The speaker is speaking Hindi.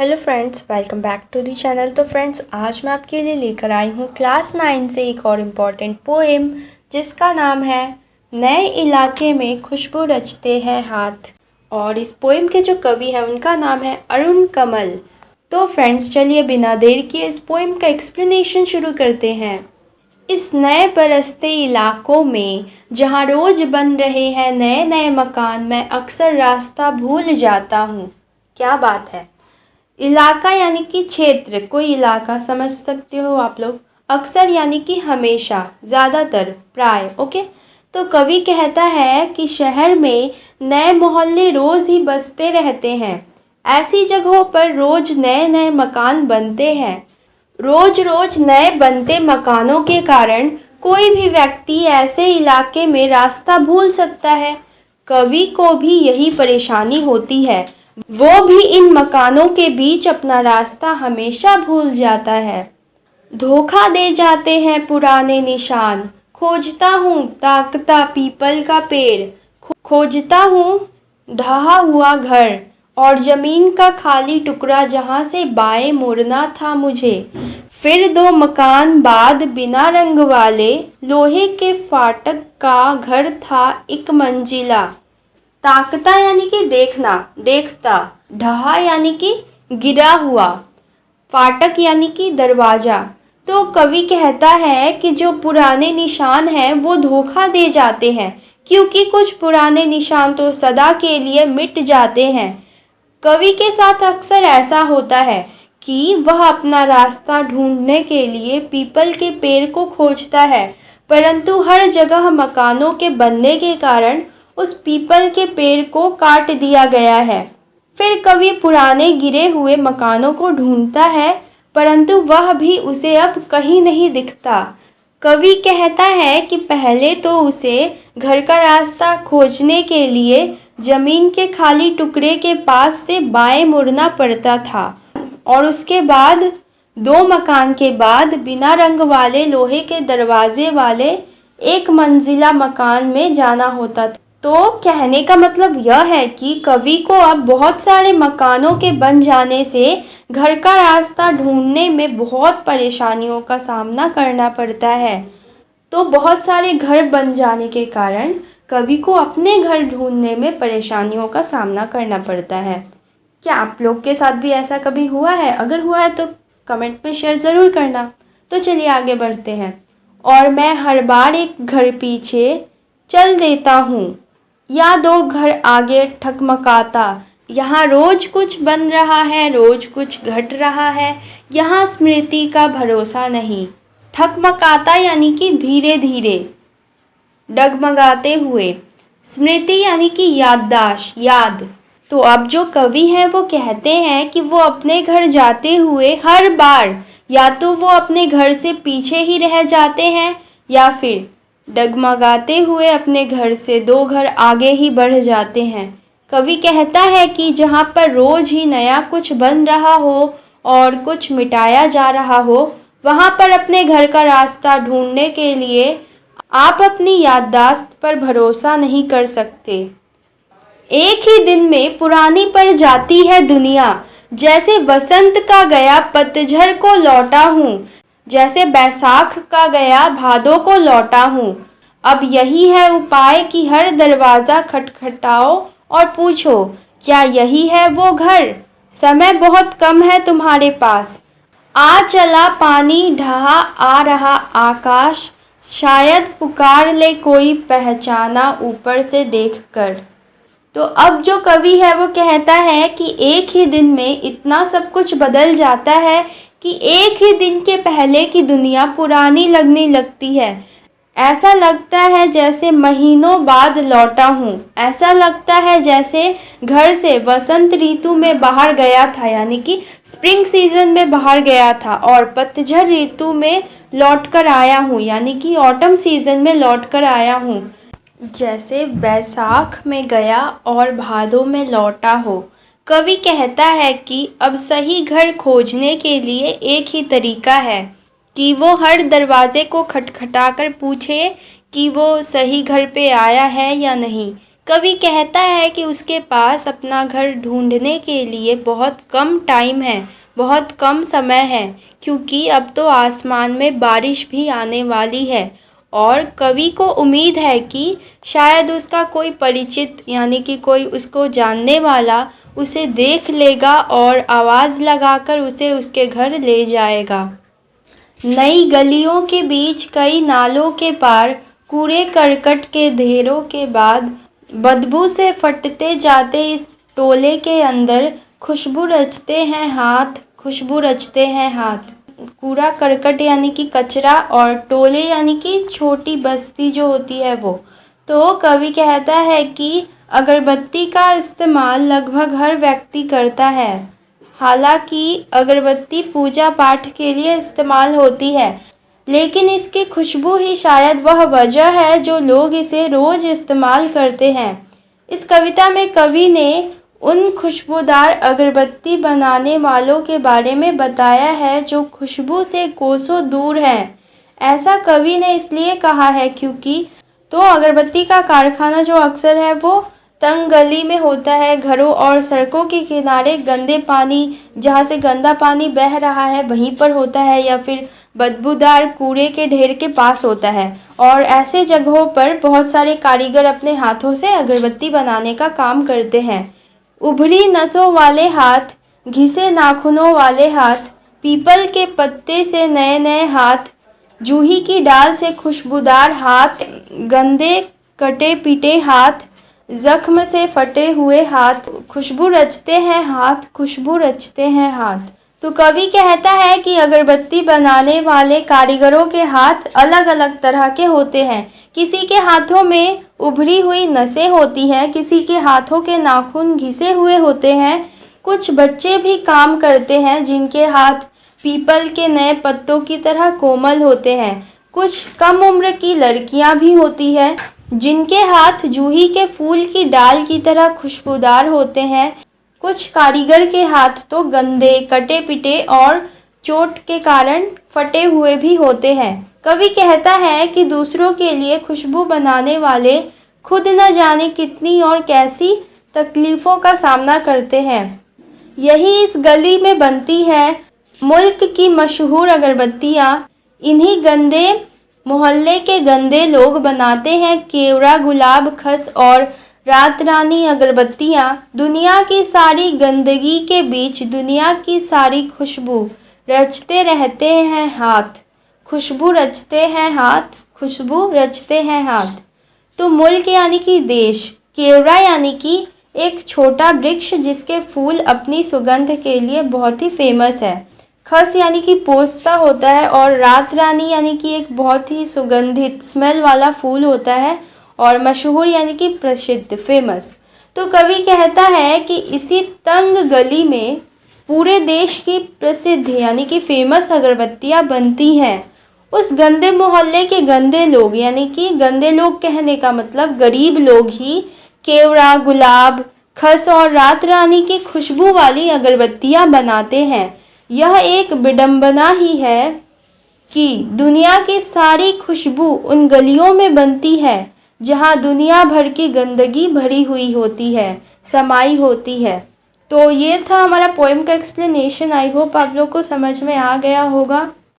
Hello friends, welcome back to the channel. तो फ्रेंड्स, आज मैं आपके लिए लेकर आई हूँ क्लास 9 से एक और इम्पॉर्टेंट पोएम जिसका नाम है नए इलाके में खुशबू रचते हैं हाथ। और इस पोएम के जो कवि हैं उनका नाम है अरुण कमल। तो फ्रेंड्स, चलिए बिना देर किए इस पोएम का एक्सप्लेनेशन शुरू करते हैं। इस नए बरसते इलाकों में जहाँ रोज बन रहे हैं नए नए मकान, मैं अक्सर रास्ता भूल जाता हूँ। क्या बात है। इलाका यानी कि क्षेत्र, कोई इलाका समझ सकते हो आप लोग। अक्सर यानी कि हमेशा, ज़्यादातर, प्राय। ओके। तो कवि कहता है कि शहर में नए मोहल्ले रोज़ ही बसते रहते हैं। ऐसी जगहों पर रोज़ नए नए मकान बनते हैं। रोज़ रोज़ नए बनते मकानों के कारण कोई भी व्यक्ति ऐसे इलाके में रास्ता भूल सकता है। कवि को भी यही परेशानी होती है। वो भी इन मकानों के बीच अपना रास्ता हमेशा भूल जाता है। धोखा दे जाते हैं पुराने निशान, खोजता हूँ ताकता पीपल का पेड़, खोजता हूँ ढहा हुआ घर और ज़मीन का खाली टुकड़ा जहाँ से बाएं मुड़ना था मुझे। फिर 2 मकान बाद बिना रंग वाले लोहे के फाटक का घर था एक मंजिला। ताकता यानी कि देखना, देखता। ढहा यानी कि गिरा हुआ। फाटक यानी कि दरवाज़ा। तो कवि कहता है कि जो पुराने निशान हैं वो धोखा दे जाते हैं, क्योंकि कुछ पुराने निशान तो सदा के लिए मिट जाते हैं। कवि के साथ अक्सर ऐसा होता है कि वह अपना रास्ता ढूंढने के लिए पीपल के पेड़ को खोजता है, परंतु हर जगह मकानों के बनने के कारण उस पीपल के पेड़ को काट दिया गया है। फिर कवि पुराने गिरे हुए मकानों को ढूंढता है, परंतु वह भी उसे अब कहीं नहीं दिखता। कवि कहता है कि पहले तो उसे घर का रास्ता खोजने के लिए जमीन के खाली टुकड़े के पास से बाएं मुड़ना पड़ता था, और उसके बाद 2 मकान के बाद बिना रंग वाले लोहे के दरवाजे वाले एक मंजिला मकान में जाना होता था। तो कहने का मतलब यह है कि कवि को अब बहुत सारे मकानों के बन जाने से घर का रास्ता ढूंढने में बहुत परेशानियों का सामना करना पड़ता है। तो बहुत सारे घर बन जाने के कारण कवि को अपने घर ढूंढने में परेशानियों का सामना करना पड़ता है। क्या आप लोग के साथ भी ऐसा कभी हुआ है? अगर हुआ है तो कमेंट में शेयर ज़रूर करना। तो चलिए आगे बढ़ते हैं। और मैं हर बार एक घर पीछे चल देता हूँ या 2 घर आगे ठकमकाता। यहाँ रोज कुछ बन रहा है, रोज कुछ घट रहा है। यहाँ स्मृति का भरोसा नहीं। ठकमकाता यानी कि धीरे धीरे, डगमगाते हुए। स्मृति यानी कि याददाश्त, याद। तो अब जो कवि हैं वो कहते हैं कि वो अपने घर जाते हुए हर बार या तो वो अपने घर से पीछे ही रह जाते हैं या फिर डगमगाते हुए अपने घर से 2 घर आगे ही बढ़ जाते हैं। कवि कहता है कि जहाँ पर रोज ही नया कुछ बन रहा हो और कुछ मिटाया जा रहा हो, वहाँ पर अपने घर का रास्ता ढूंढने के लिए आप अपनी याददाश्त पर भरोसा नहीं कर सकते। एक ही दिन में पुरानी पड़ जाती है दुनिया, जैसे वसंत का गया पतझड़ को लौटा हूँ, जैसे बैसाख का गया भादों को लौटा हूँ। अब यही है उपाय कि हर दरवाज़ा खटखटाओ और पूछो, क्या यही है वो घर? समय बहुत कम है तुम्हारे पास। आ चला पानी ढहा आ रहा आकाश, शायद पुकार ले कोई पहचाना ऊपर से देखकर। तो अब जो कवि है वो कहता है कि एक ही दिन में इतना सब कुछ बदल जाता है कि एक ही दिन के पहले की दुनिया पुरानी लगने लगती है। ऐसा लगता है जैसे महीनों बाद लौटा हूँ। ऐसा लगता है जैसे घर से वसंत ऋतु में बाहर गया था, यानी कि स्प्रिंग सीजन में बाहर गया था, और पतझड़ ऋतु में लौट कर आया हूँ, यानी कि ऑटम सीजन में लौट कर आया हूँ। जैसे बैसाख में गया और भादों में लौटा हो। कवि कहता है कि अब सही घर खोजने के लिए एक ही तरीका है कि वो हर दरवाजे को खटखटाकर पूछे कि वो सही घर पे आया है या नहीं। कवि कहता है कि उसके पास अपना घर ढूंढने के लिए बहुत कम टाइम है, बहुत कम समय है, क्योंकि अब तो आसमान में बारिश भी आने वाली है और कवि को उम्मीद है कि शायद उसका कोई परिचित यानी कि कोई उसको जानने वाला उसे देख लेगा और आवाज़ लगाकर उसे उसके घर ले जाएगा। नई गलियों के बीच, कई नालों के पार, कूड़े करकट के ढेरों के बाद, बदबू से फटते जाते इस टोले के अंदर, खुशबू रचते हैं हाथ, खुशबू रचते हैं हाथ। कूड़ा करकट यानी कि कचरा और टोले यानी कि छोटी बस्ती जो होती है वो। तो कवि कहता है कि अगरबत्ती का इस्तेमाल लगभग हर व्यक्ति करता है। हालांकि अगरबत्ती पूजा पाठ के लिए इस्तेमाल होती है, लेकिन इसकी खुशबू ही शायद वह वजह है जो लोग इसे रोज़ इस्तेमाल करते हैं। इस कविता में कवि ने उन खुशबूदार अगरबत्ती बनाने वालों के बारे में बताया है जो खुशबू से कोसों दूर हैं। ऐसा कवि ने इसलिए कहा है क्योंकि अगरबत्ती का कारखाना जो अक्सर है वो तंग गली में होता है, घरों और सड़कों के किनारे गंदे पानी, जहाँ से गंदा पानी बह रहा है वहीं पर होता है, या फिर बदबूदार कूड़े के ढेर के पास होता है। और ऐसे जगहों पर बहुत सारे कारीगर अपने हाथों से अगरबत्ती बनाने का काम करते हैं। उभरी नसों वाले हाथ, घिसे नाखूनों वाले हाथ, पीपल के पत्ते से नए नए हाथ, जूही की डाल से खुशबूदार हाथ, गंदे कटे पिटे हाथ, जख्म से फटे हुए हाथ, खुशबू रचते हैं हाथ, खुशबू रचते हैं हाथ। तो कवि कहता है कि अगरबत्ती बनाने वाले कारीगरों के हाथ अलग अलग तरह के होते हैं। किसी के हाथों में उभरी हुई नसें होती हैं, किसी के हाथों के नाखून घिसे हुए होते हैं। कुछ बच्चे भी काम करते हैं जिनके हाथ पीपल के नए पत्तों की तरह कोमल होते हैं। कुछ कम उम्र की लड़कियां भी होती हैं जिनके हाथ जूही के फूल की डाल की तरह खुशबूदार होते हैं। कुछ कारीगर के हाथ तो गंदे, कटे पिटे और चोट के कारण फटे हुए भी होते हैं। कवि कहता है कि दूसरों के लिए खुशबू बनाने वाले खुद न जाने कितनी और कैसी तकलीफ़ों का सामना करते हैं। यही इस गली में बनती है मुल्क की मशहूर अगरबत्तियाँ। इन्हीं गंदे मोहल्ले के गंदे लोग बनाते हैं केवड़ा, गुलाब, खस और रात रानी अगरबत्तियाँ। दुनिया की सारी गंदगी के बीच दुनिया की सारी खुशबू रचते रहते हैं हाथ, खुशबू रचते हैं हाथ, खुशबू रचते हैं हाथ। तो मुल्क यानी कि देश, केवड़ा यानी कि एक छोटा वृक्ष जिसके फूल अपनी सुगंध के लिए बहुत ही फेमस है। खस यानी कि पोस्ता होता है, और रात रानी यानी कि एक बहुत ही सुगंधित स्मेल वाला फूल होता है, और मशहूर यानी कि प्रसिद्ध, फेमस। तो कवि कहता है कि इसी तंग गली में पूरे देश की प्रसिद्ध यानी कि फेमस अगरबत्तियाँ बनती हैं। उस गंदे मोहल्ले के गंदे लोग, यानी कि गंदे लोग कहने का मतलब गरीब लोग ही केवड़ा, गुलाब, खस और रात रानी की खुशबू वाली अगरबत्तियाँ बनाते हैं। यह एक विडंबना ही है कि दुनिया की सारी खुशबू उन गलियों में बनती है जहाँ दुनिया भर की गंदगी भरी हुई होती है, समाई होती है। तो ये था हमारा पोएम का एक्सप्लेनेशन। आई होप आप लोग को समझ में आ गया होगा।